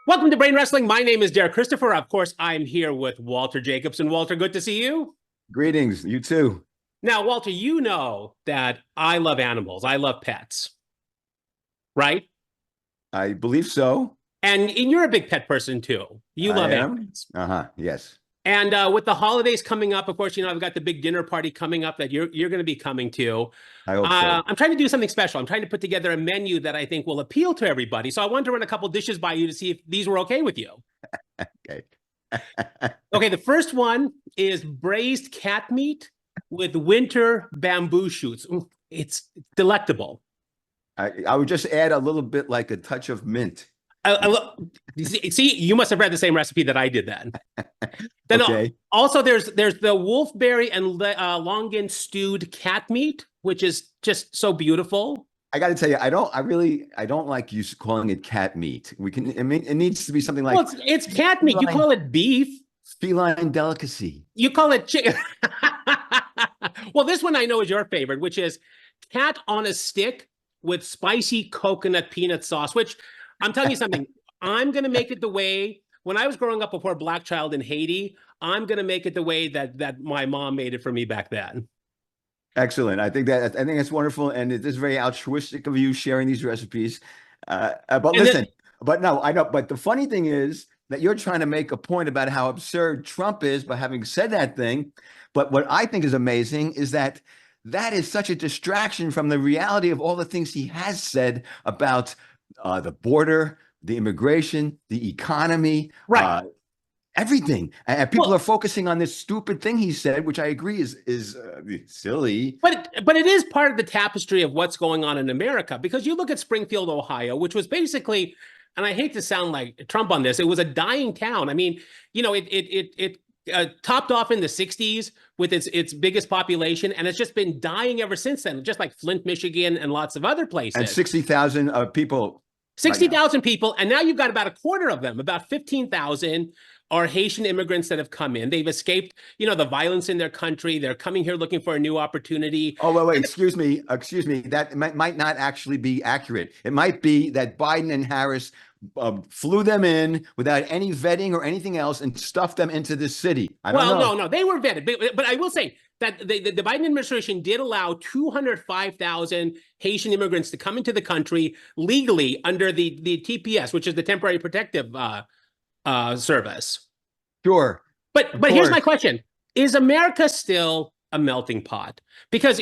Welcome to Brain Wrestling. My name is Derek Christopher. Of course, I'm here with Walter Jacobson. Walter, good to see you. Greetings, you too. Now, Walter, you know that I love animals. I love pets, right? I believe so. And you're a big pet person too. You I love am. animals. Yes. And with the holidays coming up, of course, I've got the big dinner party coming up that you're going to be coming to. I hope so. I'm trying to do something special. I'm trying to put together a menu that I think will appeal to everybody. So I wanted to run a couple dishes by you to see if these were okay with you. Okay. Okay, the first one is braised cat meat with winter bamboo shoots. It's delectable. I would just add a little bit like a touch of mint. See, you must have read the same recipe that I did then. Then Okay. also there's the wolfberry and longan stewed cat meat, which is just so beautiful. I got to tell you, I don't like you calling it cat meat. I mean, it needs to be something like Well, it's cat meat. You call it beef. Feline delicacy. You call it chicken. Well, this one I know is your favorite, which is cat on a stick with spicy coconut peanut sauce, which I'm telling you something. I'm going to make it the way when I was growing up a poor black child in Haiti. I'm going to make it the way that my mom made it for me back then. Excellent. I think that's wonderful, and it is very altruistic of you sharing these recipes. But listen, but no, I know. But the funny thing is that you're trying to make a point about how absurd Trump is by having said that thing. But what I think is amazing is that is such a distraction from the reality of all the things he has said about the border, the immigration, the economy, right. Everything. And people are focusing on this stupid thing he said, which I agree is silly. But it is part of the tapestry of what's going on in America, because you look at Springfield, Ohio, which was basically, and I hate to sound like Trump on this, it was a dying town. I mean, it topped off in the 60s with its biggest population, and it's just been dying ever since then, just like Flint, Michigan, and lots of other places. And 60,000 people. 60,000 people, and now you've got about a quarter of them, about 15,000 are Haitian immigrants that have come in. They've escaped, the violence in their country. They're coming here looking for a new opportunity. Oh, wait, excuse me. That might not actually be accurate. It might be that Biden and Harris flew them in without any vetting or anything else and stuffed them into this city. I don't know. No, they were vetted. But I will say that the Biden administration did allow 205,000 Haitian immigrants to come into the country legally under the TPS, which is the Temporary Protective Service. Sure. But here's my question. Is America still a melting pot? Because,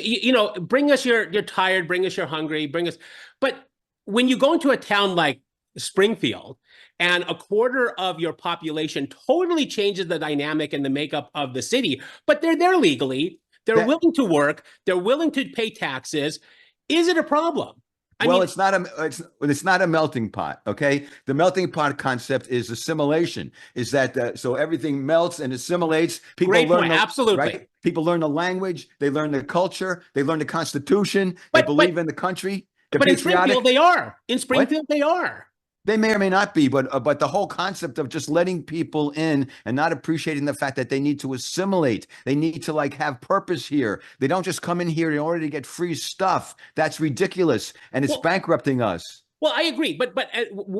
bring us you're tired, bring us you're hungry, but when you go into a town like Springfield and a quarter of your population totally changes the dynamic and the makeup of the city, but they're there legally, they're willing to work, they're willing to pay taxes. Is it a problem? It's not a melting pot. Okay. The melting pot concept is assimilation, is that so everything melts and assimilates. People learn absolutely. Right? People learn the language, they learn the culture, they learn the Constitution, they believe in the country. But in Springfield, they are. In Springfield, they are. They may or may not be, but the whole concept of just letting people in and not appreciating the fact that they need to assimilate, they need to have purpose here. They don't just come in here in order to get free stuff. That's ridiculous, and it's bankrupting us. Well, I agree, but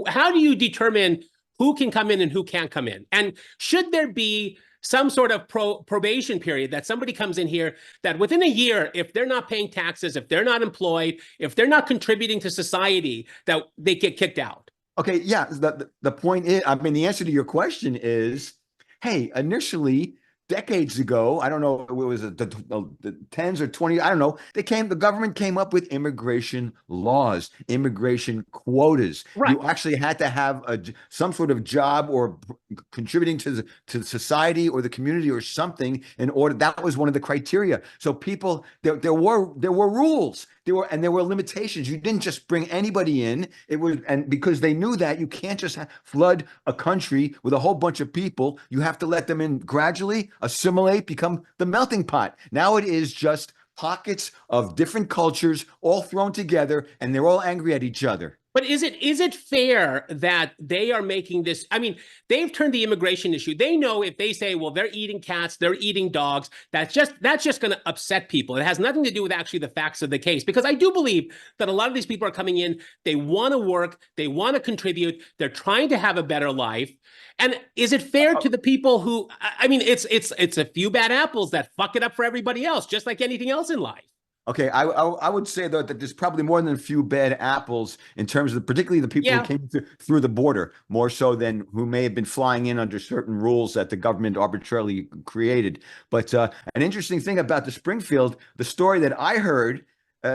how do you determine who can come in and who can't come in? And should there be some sort of probation period that somebody comes in here that within a year, if they're not paying taxes, if they're not employed, if they're not contributing to society, that they get kicked out? Okay, yeah. The point is, I mean, the answer to your question is, hey, initially, decades ago, I don't know, it was the tens or 20, I don't know, the government came up with immigration laws, immigration quotas. Right. You actually had to have some sort of job or contributing to society or the community or something in order. That was one of the criteria. So people, there were rules. There were limitations. You didn't just bring anybody in. And because they knew that you can't just flood a country with a whole bunch of people. You have to let them in gradually, assimilate, become the melting pot. Now it is just pockets of different cultures all thrown together, and they're all angry at each other. But is it fair that they are making this? I mean, they've turned the immigration issue. They know if they say, well, they're eating cats, they're eating dogs, that's just going to upset people. It has nothing to do with actually the facts of the case. Because I do believe that a lot of these people are coming in, they want to work, they want to contribute, they're trying to have a better life. And is it fair to the people who? I mean, it's a few bad apples that fuck it up for everybody else, just like anything else in life. Okay, I would say though that there's probably more than a few bad apples in terms of particularly the people who came through the border, more so than who may have been flying in under certain rules that the government arbitrarily created. But an interesting thing about the Springfield, the story that I heard,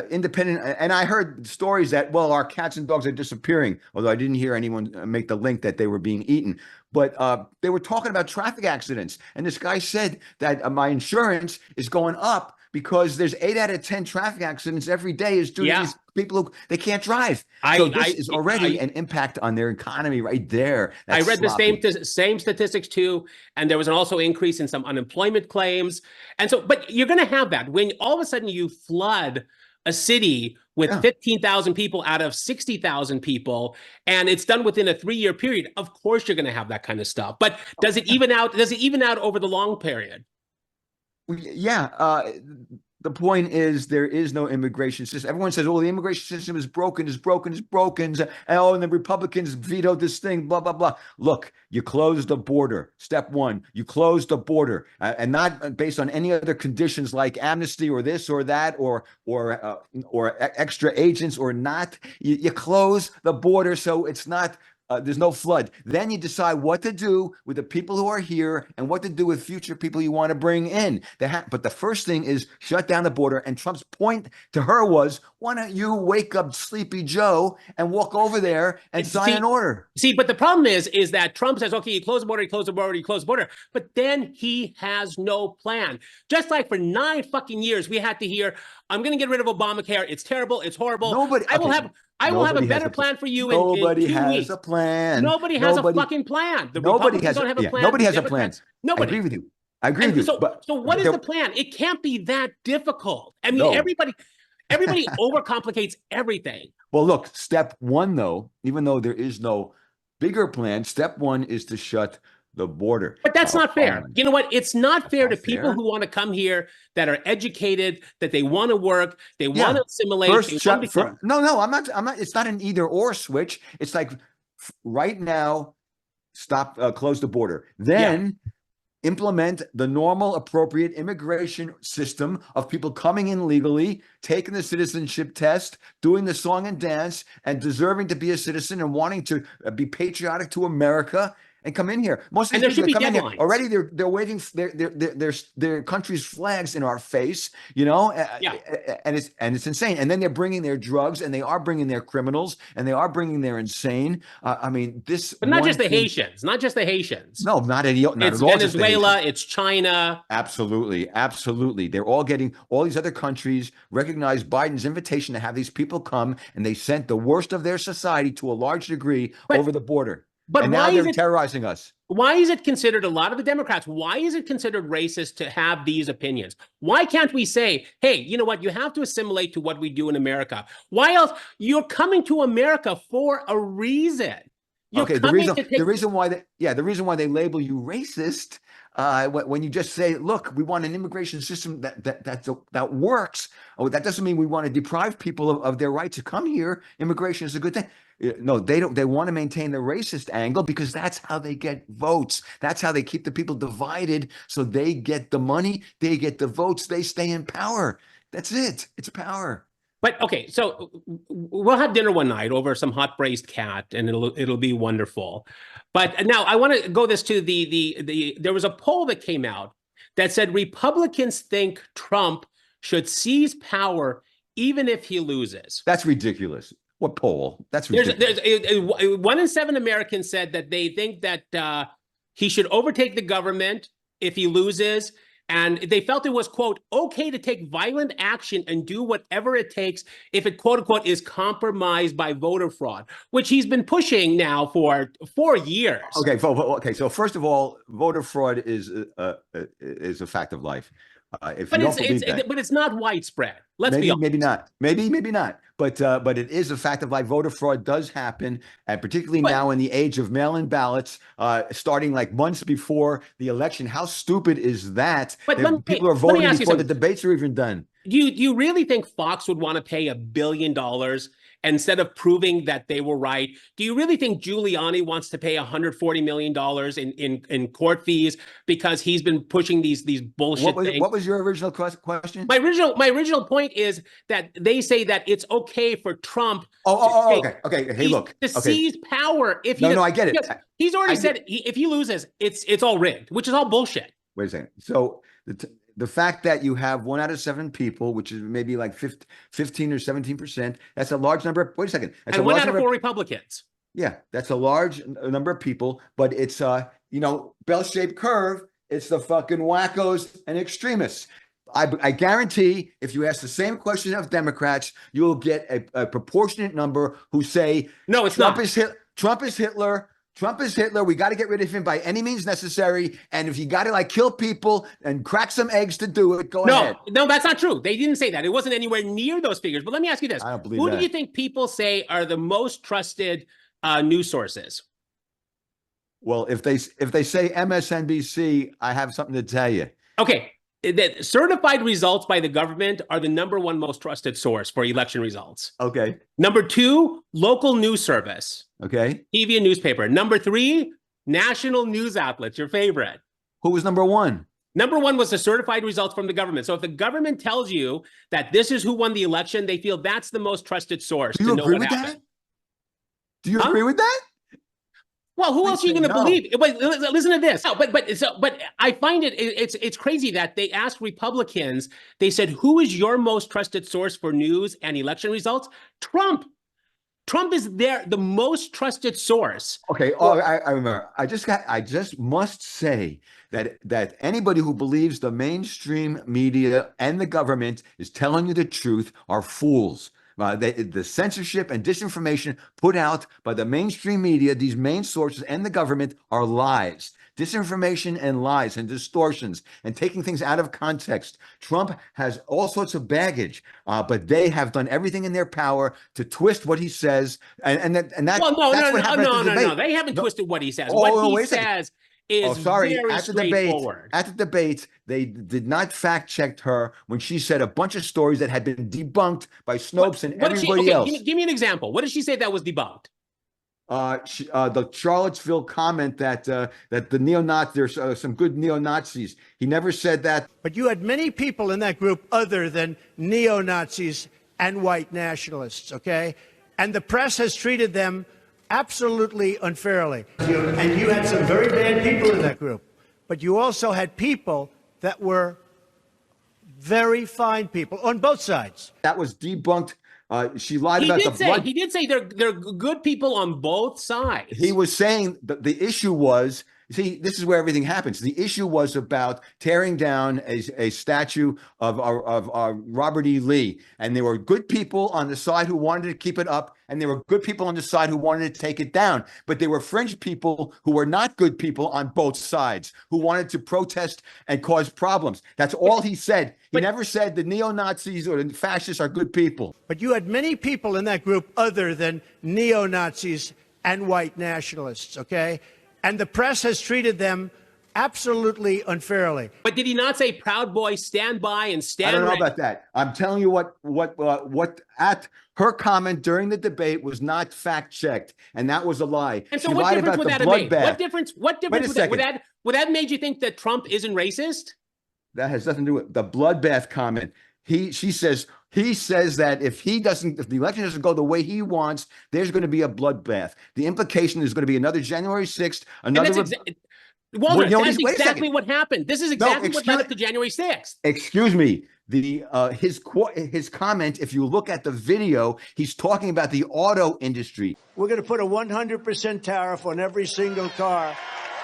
independent, and I heard stories that, well, our cats and dogs are disappearing, although I didn't hear anyone make the link that they were being eaten. But they were talking about traffic accidents, and this guy said that my insurance is going up because there's 8 out of 10 traffic accidents every day is due to these people who they can't drive. So this is already an impact on their economy right there. I read the same statistics too, and there was an also increase in some unemployment claims. And so, but you're going to have that when all of a sudden you flood a city with 15,000 people out of 60,000 people, and it's done within a 3-year period. Of course, you're going to have that kind of stuff. But does it even out? Does it even out over the long period? Yeah. The point is there is no immigration system. Everyone says, oh, the immigration system is broken, is broken, is broken. And the Republicans vetoed this thing, blah, blah, blah. Look, you close the border. Step one, you close the border and not based on any other conditions like amnesty or this or that or extra agents or not. You close the border so it's not there's no flood. Then you decide what to do with the people who are here and what to do with future people you want to bring in. But the first thing is shut down the border. And Trump's point to her was, why don't you wake up Sleepy Joe and walk over there and sign an order? See, but the problem is that Trump says, okay, you close the border, you close the border, you close the border. But then he has no plan. Just like for 9 fucking years, we had to hear, I'm going to get rid of Obamacare. It's terrible. It's horrible. I will have a better plan for you in 2 weeks. Nobody has a plan. Nobody has a fucking plan. The Republicans don't have a plan. Nobody has a plan. Nobody. I agree with you. I agree with you. So what is the plan? It can't be that difficult. I mean, everybody overcomplicates everything. Well, look, step one, though, even though there is no bigger plan, step one is to shut the border. But that's not fair. You know what? It's not fair to people who want to come here, that are educated, that they want to work, they want to assimilate. No, I'm not. It's not an either or switch. It's like right now, close the border. Then implement the normal, appropriate immigration system of people coming in legally, taking the citizenship test, doing the song and dance, and deserving to be a citizen and wanting to be patriotic to America. And come in here. Most of these people that come in here already, they're waving their country's flags in our face, you know. And it's insane. And then they're bringing their drugs, and they are bringing their criminals, and they are bringing their insane. I mean, this. But not just the Haitians. Not just the Haitians. No, not at all. It's Venezuela. It's China. Absolutely, absolutely. They're all getting all these other countries recognize Biden's invitation to have these people come, and they sent the worst of their society to a large degree over the border. But now they're terrorizing us. Why is it considered, a lot of the Democrats, why is it considered racist to have these opinions? Why can't we say, hey, you know what? You have to assimilate to what we do in America. Why else? You're coming to America for a reason. The reason why they label you racist when you just say, look, we want an immigration system that works. Oh, that doesn't mean we want to deprive people of their right to come here. Immigration is a good thing. No, they don't. They want to maintain the racist angle because that's how they get votes. That's how they keep the people divided. So they get the money, they get the votes, they stay in power. That's it. It's power. But okay, so we'll have dinner one night over some hot braised cat, and it'll be wonderful. But now I want to go this to there was a poll that came out that said Republicans think Trump should seize power even if he loses. That's ridiculous. What poll? That's ridiculous. There's 1 in 7 Americans said that they think that he should overtake the government if he loses. And they felt it was, quote, okay to take violent action and do whatever it takes if it, quote unquote, is compromised by voter fraud, which he's been pushing now for 4 years. Okay. So first of all, voter fraud is a fact of life. If But you don't believe that, but it's not widespread. Let's be maybe, honest. maybe not, maybe not. But it is a fact of life. Voter fraud does happen, and particularly But now in the age of mail-in ballots, starting like months before the election. How stupid is that? but People are let me voting ask you before the something. debates are even done. Do you really think Fox would want to pay $1 billion instead of proving that they were right? Do you really think Giuliani wants to pay $140 million in court fees because he's been pushing these bullshit things? What was your original question? My original point is that they say that it's okay for Trump Okay. Hey, look. to Okay. seize power if he No, I get it. because he's already I said if he loses, it's all rigged, which is all bullshit. Wait a second. So the fact that you have 1 out of 7 people, which is maybe like 15 or 17%, that's a large number. Wait a second. That's And a one large out of number. 4 Republicans. Yeah, that's a large number of people, but it's bell-shaped curve. It's the fucking wackos and extremists. I guarantee if you ask the same question of Democrats, you will get a proportionate number who say No, it's Trump not. is Trump is Hitler. Trump is Hitler. We got to get rid of him by any means necessary. And if you got to like kill people and crack some eggs to do it, go ahead. No, that's not true. They didn't say that. It wasn't anywhere near those figures. But let me ask you this: I don't believe who that. do you think people say are the most trusted news sources? Well, if they say MSNBC, I have something to tell you. Okay, that certified results by the government are the #1 most trusted source for election results. Okay. #2, local news service. Okay. TV and newspaper. #3, national news outlets, your favorite. Who was #1? #1 was the certified results from the government. So if the government tells you that this is who won the election, they feel that's the most trusted source Do you to know agree what with happened. that? Do you agree with that? Well, who else are you going to no. believe? Wait, listen to this. No, but I find it's crazy that they asked Republicans. They said, "Who is your most trusted source for news and election results?" Trump. Trump is the most trusted source. Okay. Oh, I remember. I just must say that anybody who believes the mainstream media and the government is telling you the truth are fools. The censorship and disinformation put out by the mainstream media, these main sources and the government, are lies. Disinformation and lies and distortions and taking things out of context. Trump has all sorts of baggage, but they have done everything in their power to twist what he says, and that's what happened at the debate. No. They haven't twisted what he says. Oh, what he wait a second. says is very straightforward. At the debate, they did not fact check her when she said a bunch of stories that had been debunked by Snopes and everybody else. Give me an example. What did she say that was debunked? The Charlottesville comment that the neo-Nazis, there's some good neo-Nazis. He never said that. But you had many people in that group other than neo-Nazis and white nationalists, okay? And the press has treated them absolutely unfairly. And you had some very bad people in that group. But you also had people that were very fine people on both sides. That was debunked. She lied about the blood. He did say they're good people on both sides. He was saying that the issue was, see, this is where everything happens. The issue was about tearing down a statue of Robert E. Lee. And there were good people on the side who wanted to keep it up, and there were good people on the side who wanted to take it down. But there were fringe people who were not good people on both sides, who wanted to protest and cause problems. That's all he said. He never said the neo-Nazis or the fascists are good people. But you had many people in that group other than neo-Nazis and white nationalists, okay? And the press has treated them absolutely unfairly. But did he not say, "Proud Boys, stand by and stand"? I don't know about that. I'm telling you what at her comment during the debate was not fact checked, and that was a lie. And so, she what lied difference about would the that have made? bloodbath. What difference would that made you think that Trump isn't racist? That has nothing to do with the bloodbath comment. He says that if the election doesn't go the way he wants, there's going to be a bloodbath. The implication is going to be another January 6th, another. Walter, that's exactly what happened. This is exactly what led up to January 6th. Excuse me. His comment, if you look at the video, he's talking about the auto industry. We're going to put a 100% tariff on every single car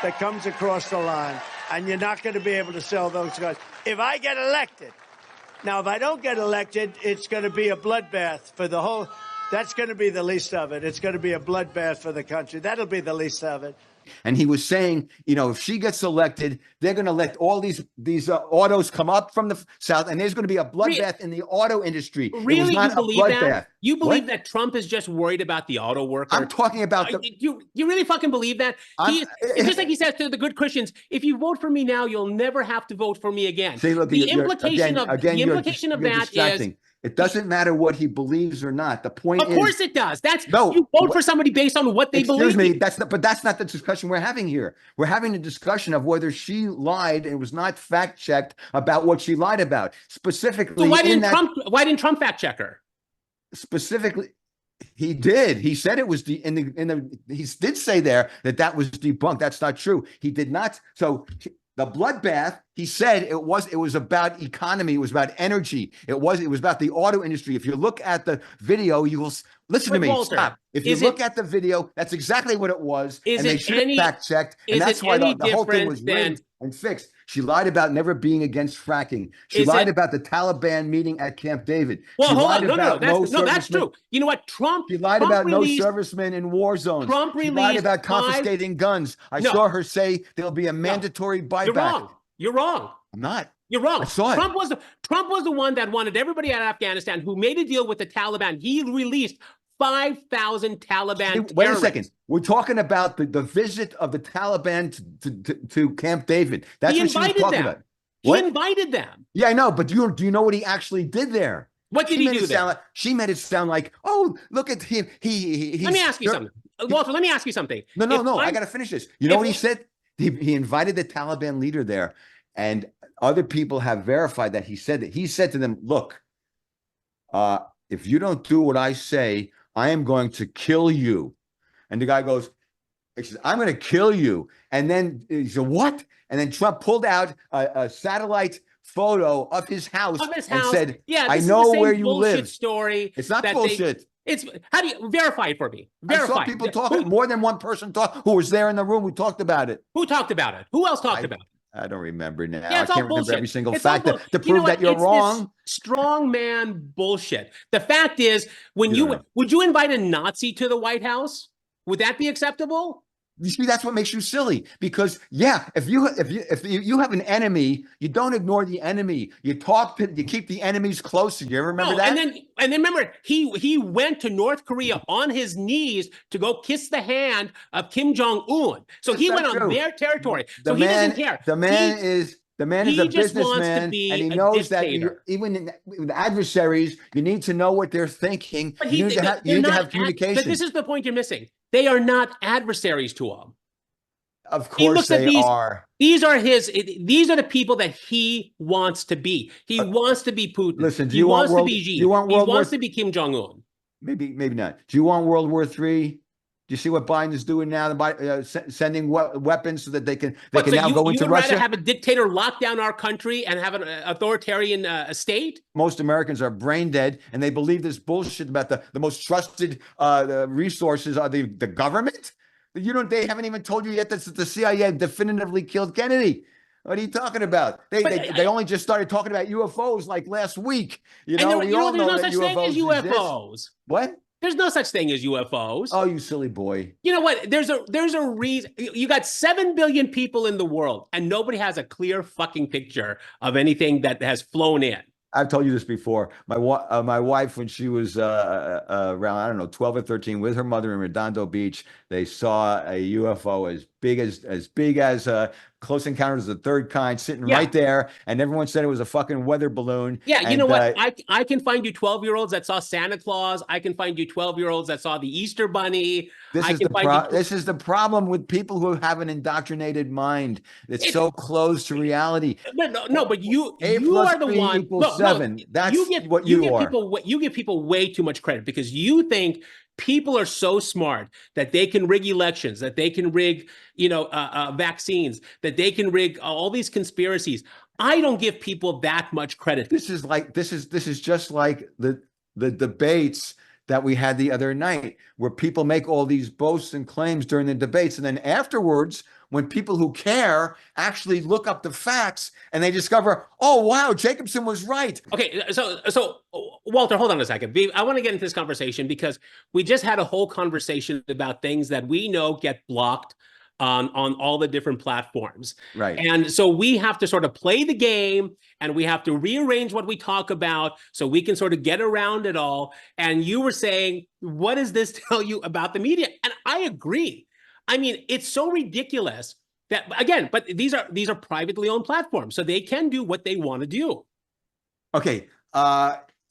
that comes across the line, and you're not going to be able to sell those cars. If I get elected, now if I don't get elected, it's going to be a bloodbath for the whole. That's going to be the least of it. It's going to be a bloodbath for the country. That'll be the least of it. And he was saying, you know, if she gets elected, they're going to let all these autos come up from the south, and there's going to be a bloodbath in the auto industry. Really, it was not you believe a bloodbath. that? You believe What? that Trump is just worried about the auto worker? I'm talking about you really fucking believe that? It's just like he says to the good Christians, if you vote for me now, you'll never have to vote for me again. See, look, the implication of that is it doesn't matter what he believes or not. The point is, of course it does. That's no, you vote for somebody based on what they believe. Excuse me, that's not the discussion we're having here. We're having a discussion of whether she lied and was not fact checked about what she lied about. Specifically, so why didn't Trump fact check her? Specifically, he did. He said it was he did say there that was debunked. That's not true. He did not. So the bloodbath, he said it was about economy. It was about energy. It was about the auto industry. If you look at the video, you will listen to me. Walter, stop. If you look at the video, that's exactly what it was. And they should have fact checked. And that's why the whole thing was rigged and fixed. She lied about never being against fracking. She lied about the Taliban meeting at Camp David. Well, she hold lied on. about No, that's true. You know what? She lied about no servicemen in war zones. She lied about confiscating guns. I saw her say there'll be a mandatory buyback. You're wrong. I'm not. You're wrong. I saw it. Trump was the one that wanted everybody out of Afghanistan, who made a deal with the Taliban. He released 5,000 Taliban terrorists. Wait a second. We're talking about the visit of the Taliban to Camp David. That's what she was talking about. He invited them. Yeah, I know. But do you know what he actually did there? What did he do there? She made it sound like, oh, look at him. Let me ask you something. Walter, let me ask you something. No. I got to finish this. You know what he said? He invited the Taliban leader there, and other people have verified that he said that. He said to them, look, if you don't do what I say, I am going to kill you. And the guy goes, he says, I'm going to kill you. And then he said, what? And then Trump pulled out a satellite photo of his house and said, I know where you live. Story. It's not bullshit. How do you verify it for me? Verify. I saw people talking. More than one person who was there in the room. We talked about it. Who talked about it? Who else talked about it? I don't remember now. Yeah, I can't remember every single fact to prove that you're wrong. Strong man bullshit. The fact is, would you invite a Nazi to the White House? Would that be acceptable? You see, that's what makes you silly. Because if you have an enemy, you don't ignore the enemy. You keep the enemies closer. You ever remember that? And then remember, he went to North Korea on his knees to go kiss the hand of Kim Jong-un. So he went on their territory. So he doesn't care. The man is a businessman, and he knows that even with adversaries, you need to know what they're thinking. You need to have communication. But this is the point you're missing. They are not adversaries to him. Of course they are. These are the people that he wants to be. He wants to be Putin. Listen, he wants to be Xi. He wants to be Kim Jong-un. Maybe not. Do you want World War III? Do you see what Biden is doing now? Sending weapons so that they can now go into Russia? You'd rather have a dictator lock down our country and have an authoritarian state? Most Americans are brain dead, and they believe this bullshit about the most trusted resources are the government. They haven't even told you yet that the CIA definitively killed Kennedy. What are you talking about? They only just started talking about UFOs like last week. We all know that UFOs exist. What? There's no such thing as UFOs. Oh, you silly boy. You know what? There's a reason. You got 7 billion people in the world, and nobody has a clear fucking picture of anything that has flown in. I've told you this before. My wife, when she was around, I don't know, 12 or 13, with her mother in Redondo Beach, they saw a UFO as big as Close Encounters of the Third Kind sitting right there, and everyone said it was a fucking weather balloon. Yeah, you know what? I can find you 12-year-olds that saw Santa Claus. I can find you 12-year-olds that saw the Easter Bunny. This is the problem with people who have an indoctrinated mind. It's so close to reality. But you are the one. Equals 7. That's what you are. You give people way too much credit because you think people are so smart that they can rig elections, that they can rig, vaccines, that they can rig all these conspiracies. I don't give people that much credit. This is just like the debates that we had the other night, where people make all these boasts and claims during the debates, and then afterwards, when people who care actually look up the facts and they discover, oh, wow, Jacobson was right. Okay, so Walter, hold on a second. I want to get into this conversation because we just had a whole conversation about things that we know get blocked on all the different platforms. Right. And so we have to sort of play the game, and we have to rearrange what we talk about so we can sort of get around it all. And you were saying, what does this tell you about the media? And I agree. I mean, it's so ridiculous that, again, but these are privately owned platforms, so they can do what they want to do. Okay.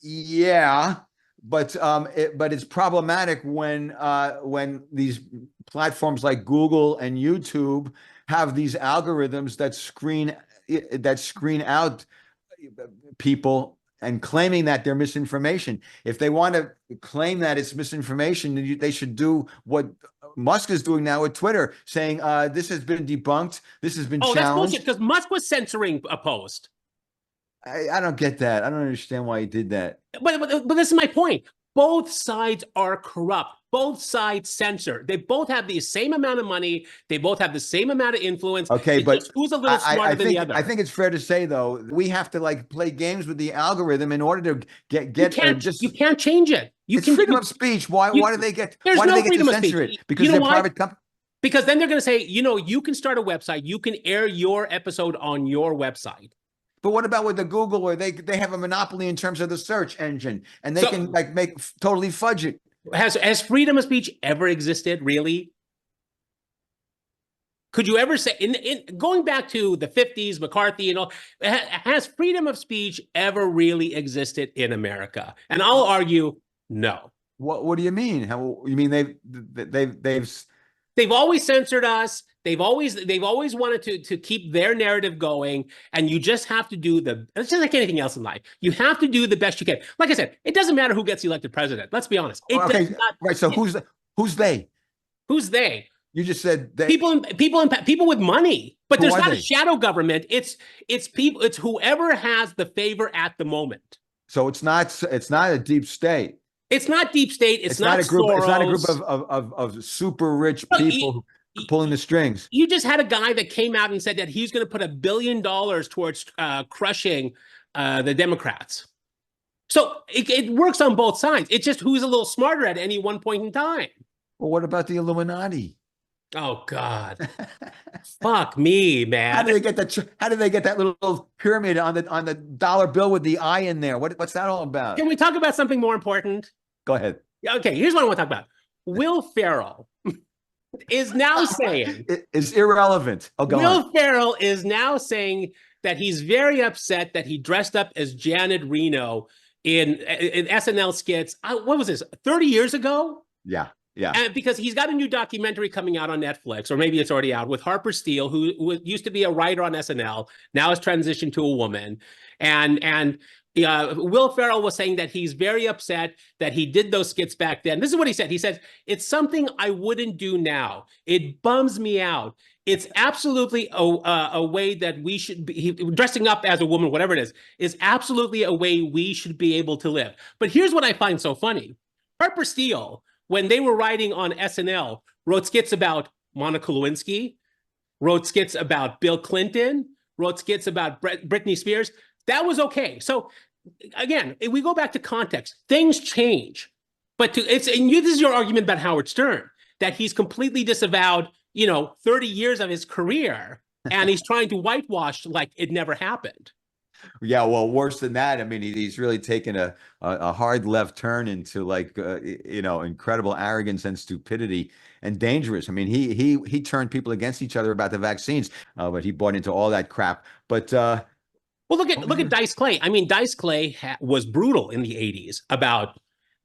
Yeah, but it's problematic when these platforms like Google and YouTube have these algorithms that screen out people and claiming that they're misinformation. If they want to claim that it's misinformation, they should do what Musk is doing now with Twitter, saying this has been debunked, this has been challenged. That's bullshit, because Musk was censoring a post. I don't get that. I don't understand why he did that. But this is my point. Both sides are corrupt. Both sides censor. They both have the same amount of money. They both have the same amount of influence. Okay, it's but just who's a little smarter than the other? I think it's fair to say, though, we have to like play games with the algorithm in order to get you can't change it. It's freedom of speech. Why do they get to censor it? Because they're private companies. Because then they're going to say, you can start a website. You can air your episode on your website. But what about with the Google, where they have a monopoly in terms of the search engine, and they can like totally fudge it? Has freedom of speech ever existed, really? Could you ever say, in going back to the 50s, McCarthy and all, has freedom of speech ever really existed in America? And I'll argue, no. What do you mean? How you mean they've always censored us. They've always wanted to keep their narrative going, and you just have to do it's just like anything else in life. You have to do the best you can. Like I said, it doesn't matter who gets elected president. Let's be honest. Right. So who's they? Who's they? You just said they. People with money, but there's not a shadow government. It's people. It's whoever has the favor at the moment. So it's not a deep state. It's not deep state. It's not a group. Soros. It's not a group of super rich people pulling the strings. You just had a guy that came out and said that he's going to put $1 billion towards crushing the Democrats. So it works on both sides. It's just who's a little smarter at any one point in time. Well, what about the Illuminati? Oh God, fuck me, man! How do they get that little pyramid on the dollar bill with the eye in there? What's that all about? Can we talk about something more important? Go ahead. Okay, here's what I want to talk about. Will Ferrell is now saying it's irrelevant. Oh, Will Ferrell is now saying that he's very upset that he dressed up as Janet Reno in SNL skits. What was this? 30 years ago? Yeah. Yeah. And because he's got a new documentary coming out on Netflix, or maybe it's already out, with Harper Steele, who used to be a writer on SNL, now has transitioned to a woman. And Will Ferrell was saying that he's very upset that he did those skits back then. This is what he said. He said, "It's something I wouldn't do now. It bums me out. It's absolutely a way that we should be dressing up as a woman, whatever it is absolutely a way we should be able to live." But here's what I find so funny. Harper Steele, when they were writing on SNL, wrote skits about Monica Lewinsky, wrote skits about Bill Clinton, wrote skits about Britney Spears. That was okay. So again, if we go back to context, things change. But this is your argument about Howard Stern, that he's completely disavowed, 30 years of his career, and he's trying to whitewash like it never happened. Yeah, well, worse than that. I mean, he's really taken a hard left turn into incredible arrogance and stupidity, and dangerous. I mean, he turned people against each other about the vaccines, but he bought into all that crap. But well, look at Dice Clay. I mean, Dice Clay was brutal in the 80s about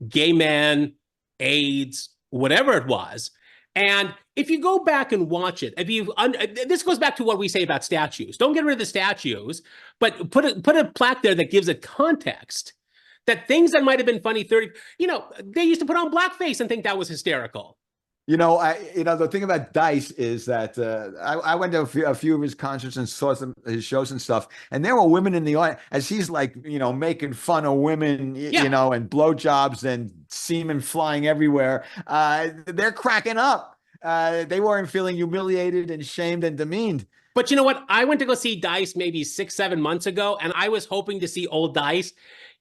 gay men, AIDS, whatever it was. And if you go back and watch it, this goes back to what we say about statues. Don't get rid of the statues, but put a plaque there that gives it context. That things that might have been funny 30, they used to put on blackface and think that was hysterical. The thing about Dice is that I went to a few of his concerts and saw his shows and stuff, and there were women in the audience as he's making fun of women, and blowjobs and semen flying everywhere. They're cracking up. They weren't feeling humiliated and shamed and demeaned. But you know what? I went to go see Dice maybe 6-7 months ago, and I was hoping to see old Dice.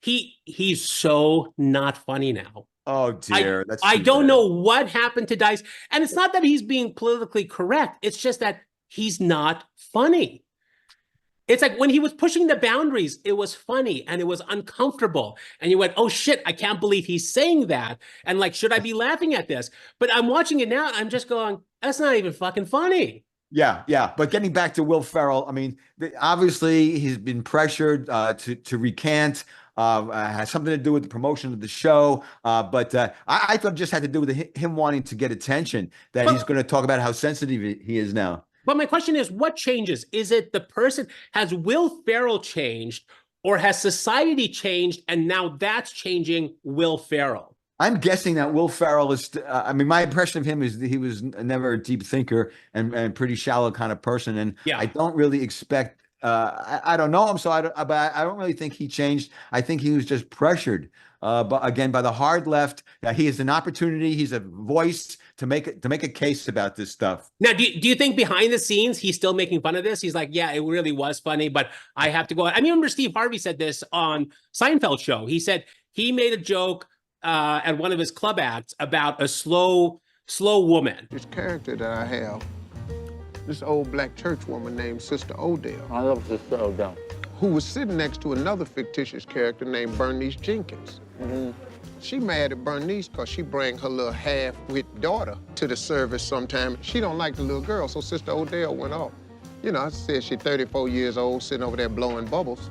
He's so not funny now. Oh dear, that's I too don't bad. know what happened to Dice. And it's not that he's being politically correct. It's just that he's not funny. It's like when he was pushing the boundaries, it was funny and it was uncomfortable. And you went, oh shit, I can't believe he's saying that. And like, should I be laughing at this? But I'm watching it now. I'm just going, that's not even fucking funny. Yeah, yeah. But getting back to Will Ferrell, I mean, obviously he's been pressured to recant. Has something to do with the promotion of the show. But I thought it just had to do with him wanting to get attention, that he's going to talk about how sensitive he is now. But my question is, what changes? Is it the person? Has Will Ferrell changed, or has society changed and now that's changing Will Ferrell? I'm guessing that Will Ferrell is, I mean, my impression of him is that he was never a deep thinker and pretty shallow kind of person. And Yeah. I don't really expect, I don't know him, so but I don't really think he changed. I think he was just pressured, but again, by the hard left. He has an opportunity. He's a voice to make a case about this stuff. Now, do you think behind the scenes he's still making fun of this? He's like, yeah, it really was funny, but I have to go. I mean, remember Steve Harvey said this on Seinfeld show. He said he made a joke at one of his club acts about a slow woman. This character that I have, this old black church woman named Sister Odell. I love Sister Odell. Who was sitting next to another fictitious character named Bernice Jenkins. She mad at Bernice because she bring her little half-wit daughter to the service sometime. She don't like the little girl, so Sister Odell went off. You know, I said she's 34 years old, sitting over there blowing bubbles.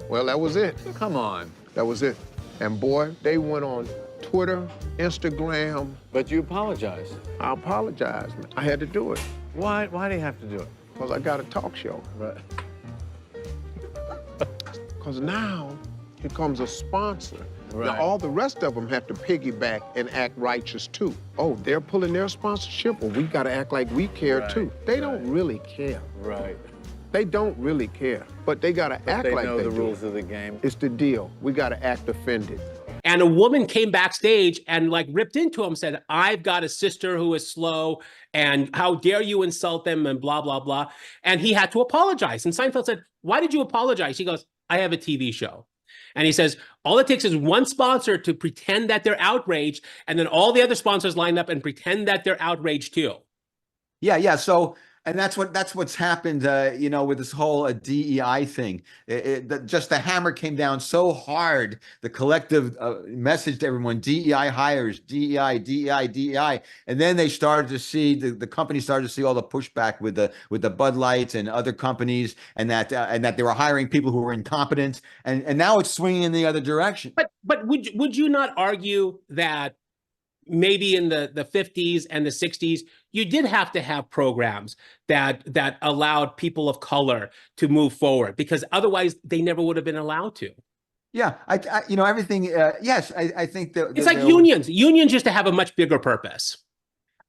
Well, that was it. Come on. That was it. And boy, they went on Twitter, Instagram. But you apologized. I apologized, man. I had to do it Why do you have to do it? because I got a talk show. Right. Because now here comes a sponsor. Right. Now, all the rest of them have to piggyback and act righteous, too. Oh, they're pulling their sponsorship? Well, we got to act like we care, Right, too. They don't really care. Right. They don't really care. But they got to act They like know they the do. rules of the game. It's the deal. We got to act offended. And a woman came backstage and like ripped into him, said, I've got a sister who is slow and how dare you insult them and blah, blah, blah. And he had to apologize. And Seinfeld said, why did you apologize? He goes, I have a TV show. And he says, all it takes is one sponsor to pretend that they're outraged, and then all the other sponsors line up and pretend that they're outraged too. Yeah, yeah. So, and that's what's happened, you know, with this whole DEI thing. Just the hammer came down so hard. The collective message to everyone: DEI hires, DEI, DEI, DEI, and then they started to see the company started to see all the pushback with the Bud Lights and other companies, and that they were hiring people who were incompetent, and now it's swinging in the other direction. But would you not argue that maybe in the 50s and the 60s, you did have to have programs that allowed people of color to move forward, because otherwise they never would have been allowed to. Yeah, I you know, everything. Yes, I think that It's like unions. Unions used to have a much bigger purpose.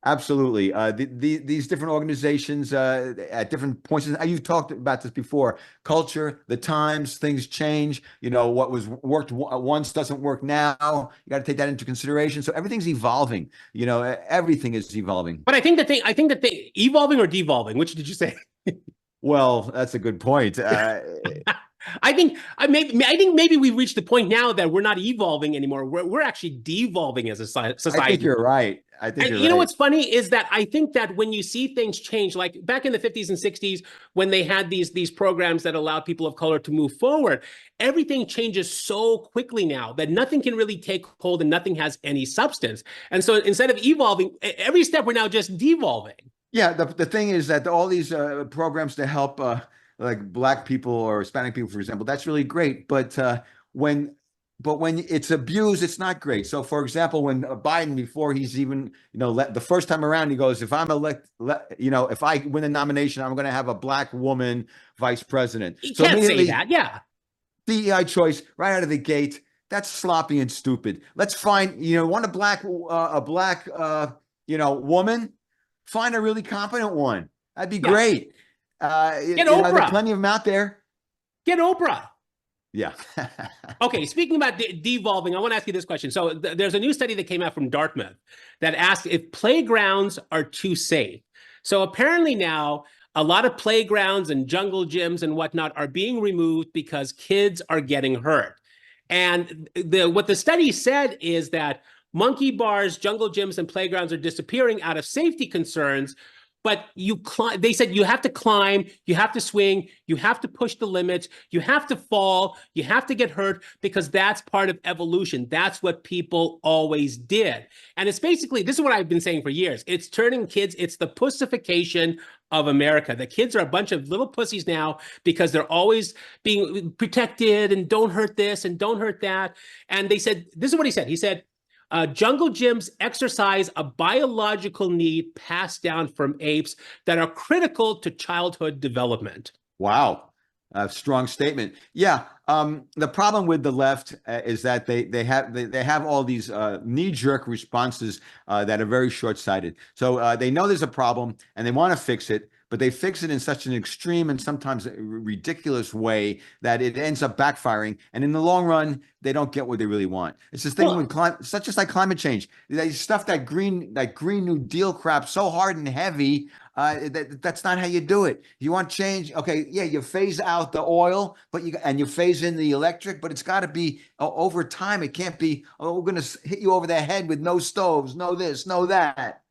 Absolutely. These different organizations at different points, you've talked about this before, culture, the times, things change. You know, what was worked once doesn't work now. You got to take that into consideration. So everything's evolving. You know, everything is evolving. But I think that they evolving or devolving, which did you say? Well, that's a good point. I think maybe we've reached the point now that we're not evolving anymore. We're actually devolving as a society. I think you're right. I think And you're you know right. what's funny is that I think that when you see things change, like back in the 50s and 60s, when they had these programs that allowed people of color to move forward, everything changes so quickly now that nothing can really take hold and nothing has any substance. And so instead of evolving, every step we're now just devolving. Yeah, the thing is that all these programs to help like Black people or Hispanic people, for example, that's really great. But when it's abused, it's not great. So, for example, when Biden, before he's even, you know, the first time around, he goes, if I'm you know, if I win the nomination, I'm going to have a Black woman vice president. You So can't say immediately, that, yeah. DEI choice right out of the gate. That's sloppy and stupid. Let's find, you know, want a black, you know, woman. Find a really competent one. That'd be great. Get you know, Oprah. there's plenty of them out there. Get Oprah. Yeah. Okay, speaking about devolving, I want to ask you this question. So there's a new study that came out from Dartmouth that asked if playgrounds are too safe. So apparently now a lot of playgrounds and jungle gyms and whatnot are being removed because kids are getting hurt. And what the study said is that monkey bars, jungle gyms, and playgrounds are disappearing out of safety concerns. But they said you have to climb, you have to swing, you have to push the limits, you have to fall, you have to get hurt, because that's part of evolution. That's what people always did. And it's basically, this is what I've been saying for years. It's turning kids, it's the pussification of America. The kids are a bunch of little pussies now because they're always being protected and don't hurt this and don't hurt that. And they said, this is what he said. He said, jungle gyms exercise a biological need passed down from apes that are critical to childhood development. Wow. A strong statement. Yeah. The problem with the left is that they have all these knee-jerk responses that are very short-sighted. So they know there's a problem and they want to fix it, but they fix it in such an extreme and sometimes ridiculous way that it ends up backfiring. And in the long run, they don't get what they really want. It's this thing with climate, such as like climate change. They stuff that Green New Deal crap so hard and heavy. That's not how you do it. You want change? Okay, yeah, you phase out the oil, but you phase in the electric, but it's got to be over time. It can't be, oh, we're going to hit you over the head with no stoves, no this, no that.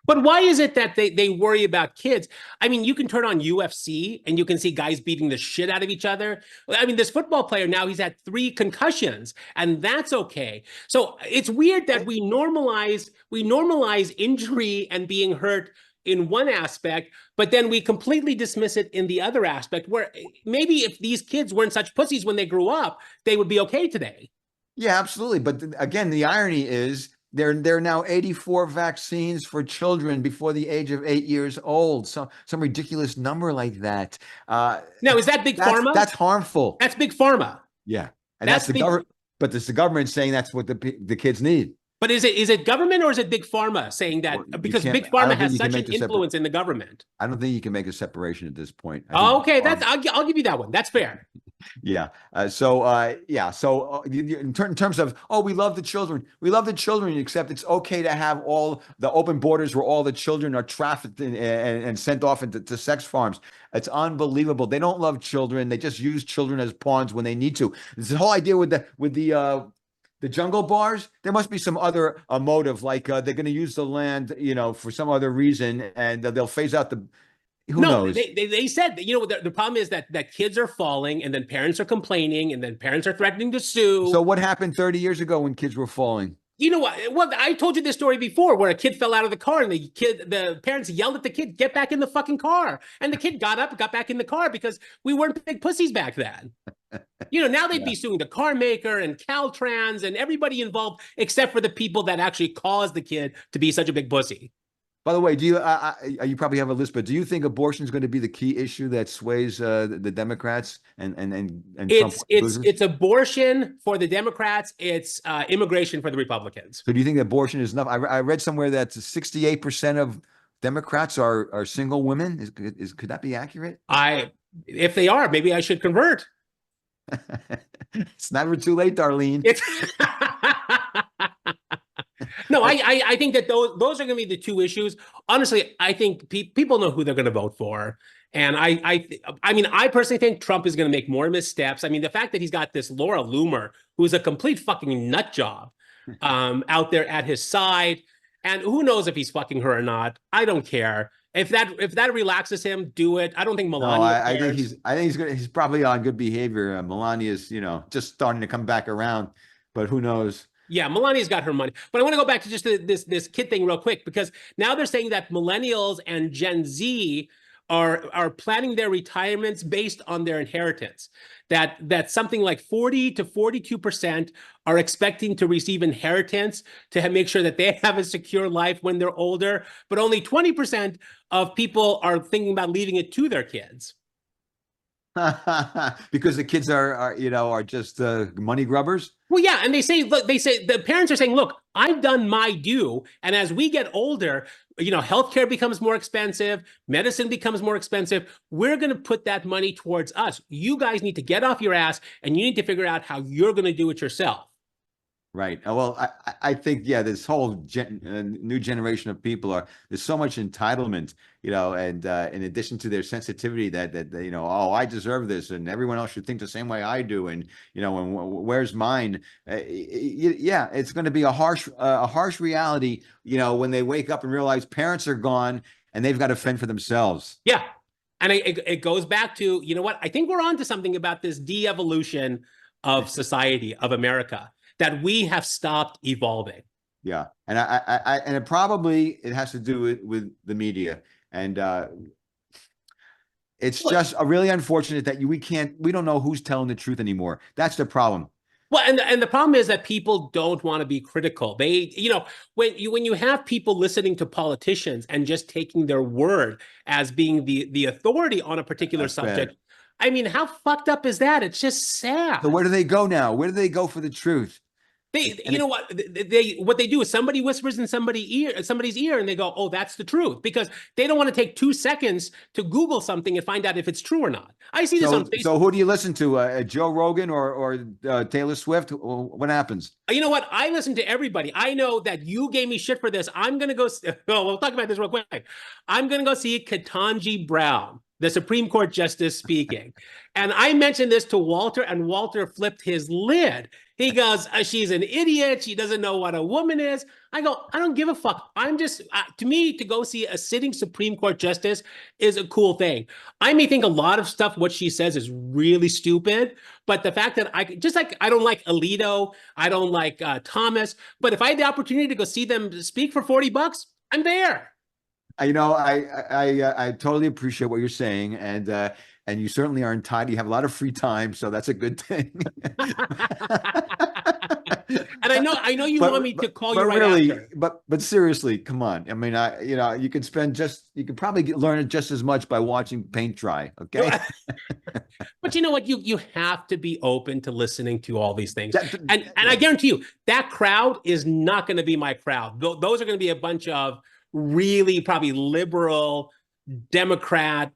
But why is it that they worry about kids? I mean, you can turn on UFC and you can see guys beating the shit out of each other. I mean, this football player now, he's had 3 concussions, and that's okay. So it's weird that we normalize injury and being hurt in one aspect, but then we completely dismiss it in the other aspect, where maybe if these kids weren't such pussies when they grew up, they would be okay today. Yeah, absolutely. But again, the irony is there are now 84 vaccines for children before the age of 8 years old. So some ridiculous number like that. Now, is that big pharma? That's harmful. That's big pharma. Yeah, and that's the government. But it's the government saying that's what the kids need. But is it government or is it big pharma saying that? Because big pharma has such an influence in the government. I don't think you can make a separation at this point. Oh, okay, I'll give you that one. That's fair. Yeah. So in terms of, oh, we love the children. We love the children, except it's okay to have all the open borders where all the children are trafficked and sent off into sex farms. It's unbelievable. They don't love children. They just use children as pawns when they need to. This whole idea with the jungle bars, there must be some other motive, like they're going to use the land, for some other reason, and they'll phase out the. Who knows? They said that, the problem is that kids are falling, and then parents are complaining, and then parents are threatening to sue. So what happened 30 years ago when kids were falling? You know what? Well, I told you this story before, where a kid fell out of the car, and the parents yelled at the kid, "Get back in the fucking car!" And the kid got up and got back in the car because we weren't big pussies back then. Now they'd be suing the car maker and Caltrans and everybody involved, except for the people that actually caused the kid to be such a big pussy. By the way, do you you probably have a list, but do you think abortion is going to be the key issue that sways the Democrats and it's abortion for the Democrats, it's immigration for the Republicans. So do you think abortion is enough? I read somewhere that 68% of Democrats are single women. Could that be accurate? If they are, maybe I should convert. It's never too late, Darlene. No, I think that those are going to be the two issues. Honestly, I think people know who they're going to vote for. And I personally think Trump is going to make more missteps. I mean, the fact that he's got this Laura Loomer, who's a complete fucking nut job, out there at his side. And who knows if he's fucking her or not. I don't care. If that relaxes him, do it. I don't think Melania. No, I think he's good. He's probably on good behavior. Melania is, just starting to come back around, but who knows? Yeah, Melania's got her money. But I want to go back to just this kid thing real quick, because now they're saying that millennials and Gen Z are planning their retirements based on their inheritance. That something like 40 to 42% are expecting to receive inheritance to make sure that they have a secure life when they're older, but only 20% of people are thinking about leaving it to their kids. Because the kids are just money grubbers. Well, yeah, and they say the parents are saying, look, I've done my due, and as we get older, healthcare becomes more expensive, medicine becomes more expensive. We're going to put that money towards us. You guys need to get off your ass, and you need to figure out how you're going to do it yourself. Right. Well, I think, yeah, this whole new generation of people there's so much entitlement, and in addition to their sensitivity that they, oh, I deserve this and everyone else should think the same way I do. And, and where's mine? Yeah, it's going to be a harsh reality, when they wake up and realize parents are gone and they've got to fend for themselves. Yeah. And it goes back to, you know what? I think we're on to something about this de-evolution of society, of America, that we have stopped evolving. Yeah. And and it has to do with the media. And it's just really unfortunate that we don't know who's telling the truth anymore. That's the problem. Well, and the problem is that people don't want to be critical. They, when you have people listening to politicians and just taking their word as being the authority on a particular subject, bad. I mean, how fucked up is that? It's just sad. So where do they go now? Where do they go for the truth? What they do is somebody whispers in somebody's ear and they go, oh, that's the truth, because they don't want to take 2 seconds to Google something and find out if it's true or not. I see this on Facebook. So who do you listen to? Joe Rogan or Taylor Swift? What happens? You know what? I listen to everybody. I know that you gave me shit for this. I'm going to go. We'll talk about this real quick. I'm going to go see Ketanji Brown, the Supreme Court Justice, speaking. And I mentioned this to Walter, and Walter flipped his lid. He goes, she's an idiot. She doesn't know what a woman is. I go, I don't give a fuck. I'm just, to me, to go see a sitting Supreme Court Justice is a cool thing. I may think a lot of stuff, what she says is really stupid, but the fact that I don't like Alito, I don't like Thomas, but if I had the opportunity to go see them speak for $40, I'm there. I totally appreciate what you're saying, and you certainly are entitled. You have a lot of free time, so that's a good thing. And I know you want me to call you right really, after. But seriously, come on. I mean, you could probably learn just as much by watching paint dry. Okay. But you know what? You have to be open to listening to all these things. And I guarantee you that crowd is not going to be my crowd. Those are going to be a bunch of really probably liberal Democrat,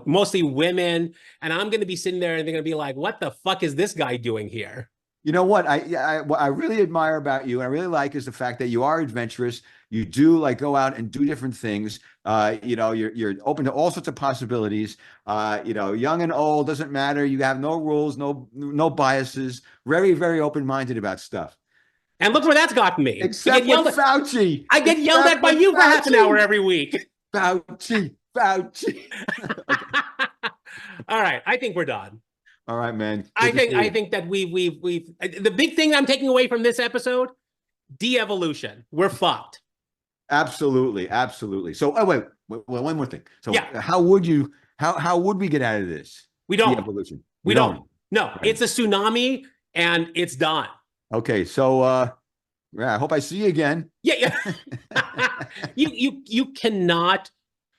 mostly women. And I'm going to be sitting there and they're going to be like, what the fuck is this guy doing here? You know what I really admire about you and I really like is the fact that you are adventurous. You do go out and do different things. You're open to all sorts of possibilities. Young and old, doesn't matter. You have no rules, no biases, very, very open-minded about stuff. And look where that's gotten me. Except with Fauci. I get yelled at by you for half an hour every week. Fauci. Okay. All right. I think we're done. All right, man. I think that we've the big thing I'm taking away from this episode, de-evolution. We're fucked. Absolutely. So, wait, one more thing. So yeah. How would we get out of this? We don't. De-evolution. We don't. No, right. It's a tsunami and it's done. Okay. So, I hope I see you again. Yeah. You cannot,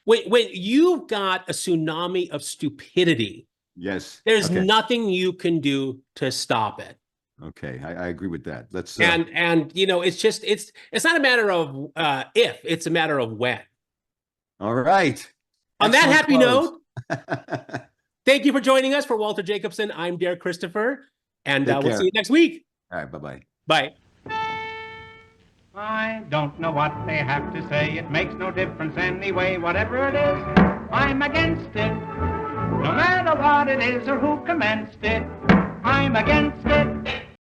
when you've got a tsunami of stupidity, yes, there's nothing you can do to stop it. Okay, I agree with that. Let's and it's not a matter of if, it's a matter of when. All right. On that happy note, thank you for joining us. For Walter Jacobson, I'm Derek Christopher, and we'll see you next week. All right, bye-bye. Bye. I don't know what they have to say. It makes no difference anyway. Whatever it is, I'm against it. No matter what it is or who commenced it, I'm against it.